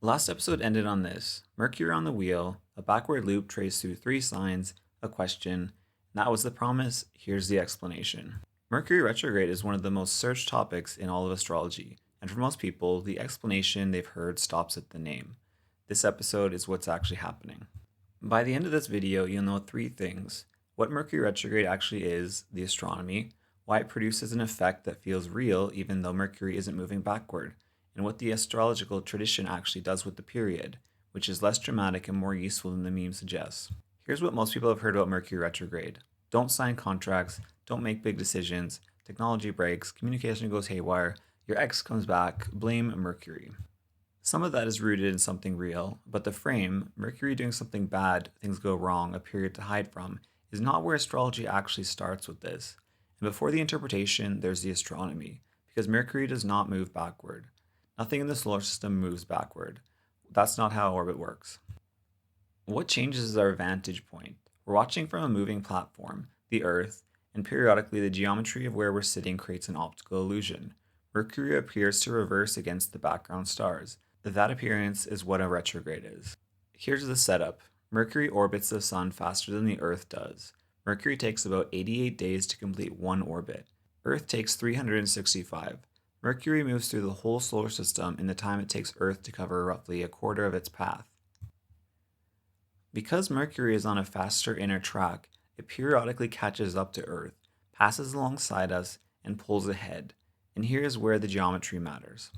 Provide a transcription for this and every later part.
Last episode ended on this: Mercury on the wheel, a backward loop traced through three signs, a question, and that was the promise. Here's the explanation. Mercury retrograde is one of the most searched topics in all of astrology, and for most people, the explanation they've heard stops at the name. This episode is what's actually happening. By the end of this video, you'll know three things: what Mercury retrograde actually is, the astronomy, why it produces an effect that feels real even though Mercury isn't moving backward, and what the astrological tradition actually does with the period, which is less dramatic and more useful than the meme suggests. Here's what most people have heard about Mercury retrograde: don't sign contracts, don't make big decisions, technology breaks, communication goes haywire, your ex comes back, blame Mercury. Some of that is rooted in something real, but the frame, Mercury doing something bad, things go wrong, a period to hide from, is not where astrology actually starts with this. And before the interpretation, there's the astronomy, because Mercury does not move backward. Nothing in the solar system moves backward. That's not how orbit works. What changes is our vantage point. We're watching from a moving platform, the Earth, and periodically the geometry of where we're sitting creates an optical illusion. Mercury appears to reverse against the background stars. That appearance is what a retrograde is. Here's the setup. Mercury orbits the Sun faster than the Earth does. Mercury takes about 88 days to complete one orbit. Earth takes 365. Mercury moves through the whole solar system in the time it takes Earth to cover roughly a quarter of its path. Because Mercury is on a faster inner track, it periodically catches up to Earth, passes alongside us, and pulls ahead. And here's where the geometry matters.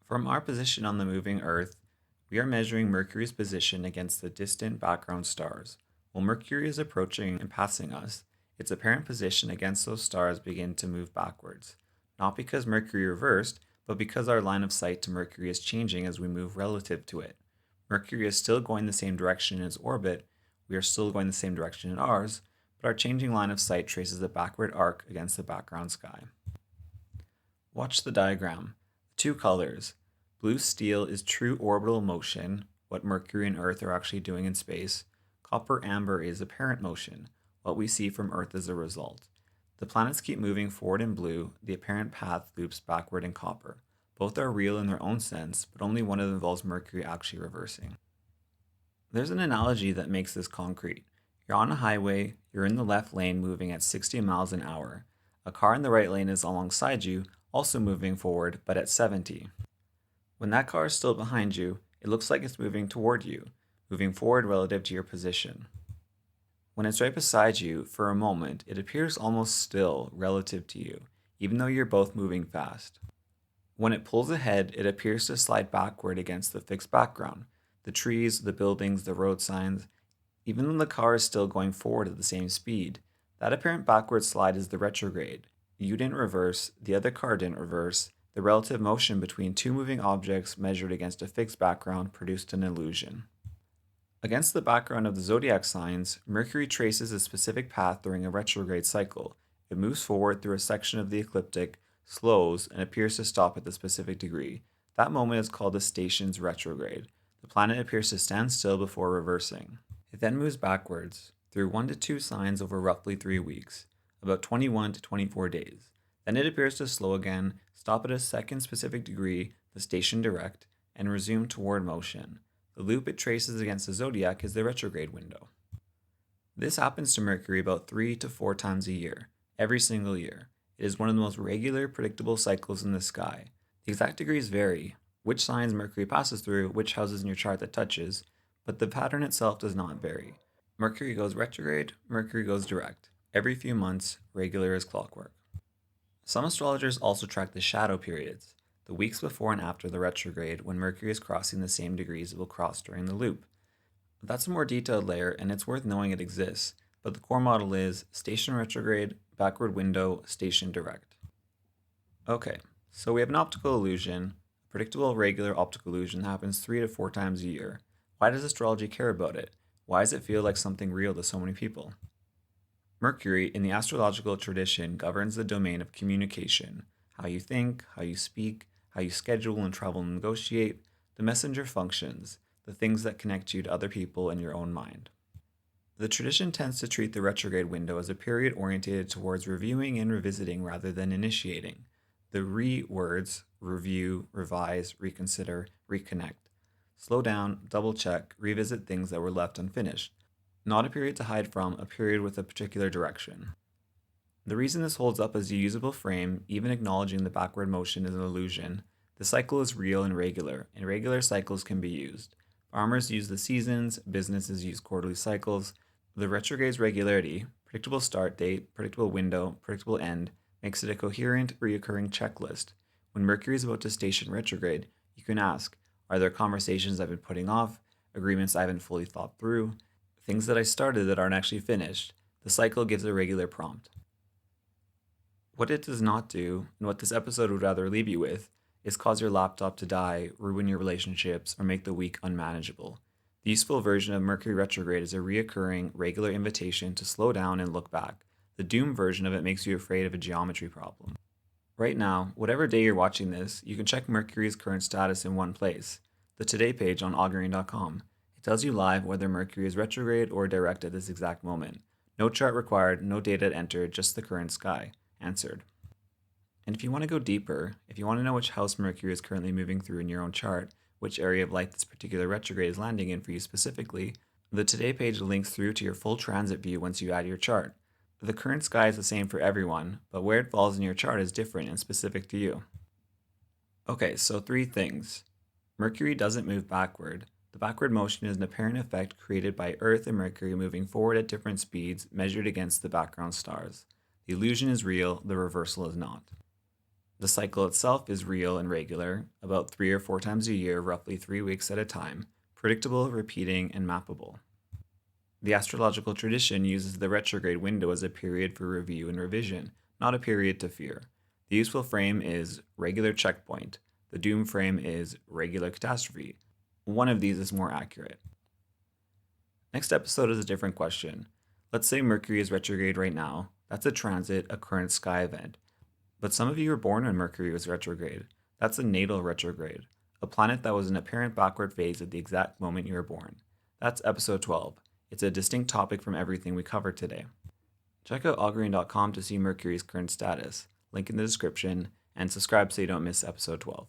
From our position on the moving Earth, we are measuring Mercury's position against the distant background stars. While Mercury is approaching and passing us, its apparent position against those stars begins to move backwards. Not because Mercury reversed, but because our line of sight to Mercury is changing as we move relative to it. Mercury is still going the same direction in its orbit, we are still going the same direction in ours, but our changing line of sight traces a backward arc against the background sky. Watch the diagram. Two colors. Blue steel is true orbital motion, what Mercury and Earth are actually doing in space. Copper amber is apparent motion, what we see from Earth as a result. The planets keep moving forward in blue, the apparent path loops backward in copper. Both are real in their own sense, but only one of them involves Mercury actually reversing. There's an analogy that makes this concrete. You're on a highway, you're in the left lane moving at 60 miles an hour. A car in the right lane is alongside you, also moving forward, but at 70. When that car is still behind you, it looks like it's moving toward you, moving forward relative to your position. When it's right beside you, for a moment, it appears almost still relative to you, even though you're both moving fast. When it pulls ahead, it appears to slide backward against the fixed background, the trees, the buildings, the road signs. Even though the car is still going forward at the same speed, that apparent backward slide is the retrograde. You didn't reverse, the other car didn't reverse. The relative motion between two moving objects measured against a fixed background produced an illusion. Against the background of the zodiac signs, Mercury traces a specific path during a retrograde cycle. It moves forward through a section of the ecliptic, slows, and appears to stop at the specific degree. That moment is called the station's retrograde. The planet appears to stand still before reversing. It then moves backwards, through 1 to 2 signs over roughly 3 weeks, about 21 to 24 days. Then it appears to slow again, stop at a second specific degree, the station direct, and resume toward motion. The loop it traces against the zodiac is the retrograde window. This happens to Mercury about 3 to 4 times a year, every single year. It is one of the most regular, predictable cycles in the sky. The exact degrees vary, which signs Mercury passes through, which houses in your chart that touches, but the pattern itself does not vary. Mercury goes retrograde, Mercury goes direct. Every few months, regular as clockwork. Some astrologers also track the shadow periods, the weeks before and after the retrograde when Mercury is crossing the same degrees it will cross during the loop. That's a more detailed layer, and it's worth knowing it exists, but the core model is station retrograde, backward window, station direct. Okay, so we have an optical illusion. A predictable regular optical illusion happens 3 to 4 times a year. Why does astrology care about it? Why does it feel like something real to so many people? Mercury, in the astrological tradition, governs the domain of communication: how you think, how you speak, how you schedule and travel and negotiate, the messenger functions, the things that connect you to other people and your own mind. The tradition tends to treat the retrograde window as a period oriented towards reviewing and revisiting rather than initiating. The re words, review, revise, reconsider, reconnect. Slow down, double check, revisit things that were left unfinished. Not a period to hide from, a period with a particular direction. The reason this holds up as a usable frame, even acknowledging the backward motion is an illusion, the cycle is real and regular cycles can be used. Farmers use the seasons, businesses use quarterly cycles. The retrograde's regularity, predictable start date, predictable window, predictable end, makes it a coherent, reoccurring checklist. When Mercury is about to station retrograde, you can ask, are there conversations I've been putting off, agreements I haven't fully thought through, things that I started that aren't actually finished? The cycle gives a regular prompt. What it does not do, and what this episode would rather leave you with, is cause your laptop to die, ruin your relationships, or make the week unmanageable. The useful version of Mercury retrograde is a reoccurring, regular invitation to slow down and look back. The doom version of it makes you afraid of a geometry problem. Right now, whatever day you're watching this, you can check Mercury's current status in one place, the Today page on auguring.com. It tells you live whether Mercury is retrograde or direct at this exact moment. No chart required, no data entered, just the current sky. Answered. And if you want to go deeper, if you want to know which house Mercury is currently moving through in your own chart, which area of light this particular retrograde is landing in for you specifically, the Today page links through to your full transit view once you add your chart. The current sky is the same for everyone, but where it falls in your chart is different and specific to you. Okay, so 3 things. Mercury doesn't move backward. The backward motion is an apparent effect created by Earth and Mercury moving forward at different speeds measured against the background stars. The illusion is real, the reversal is not. The cycle itself is real and regular, about 3 or 4 times a year, roughly 3 weeks at a time, predictable, repeating, and mappable. The astrological tradition uses the retrograde window as a period for review and revision, not a period to fear. The useful frame is regular checkpoint. The doom frame is regular catastrophe. One of these is more accurate. Next episode is a different question. Let's say Mercury is retrograde right now. That's a transit, a current sky event. But some of you were born when Mercury was retrograde. That's a natal retrograde, a planet that was in apparent backward phase at the exact moment you were born. That's episode 12. It's a distinct topic from everything we covered today. Check out auguring.com to see Mercury's current status, link in the description, and subscribe so you don't miss episode 12.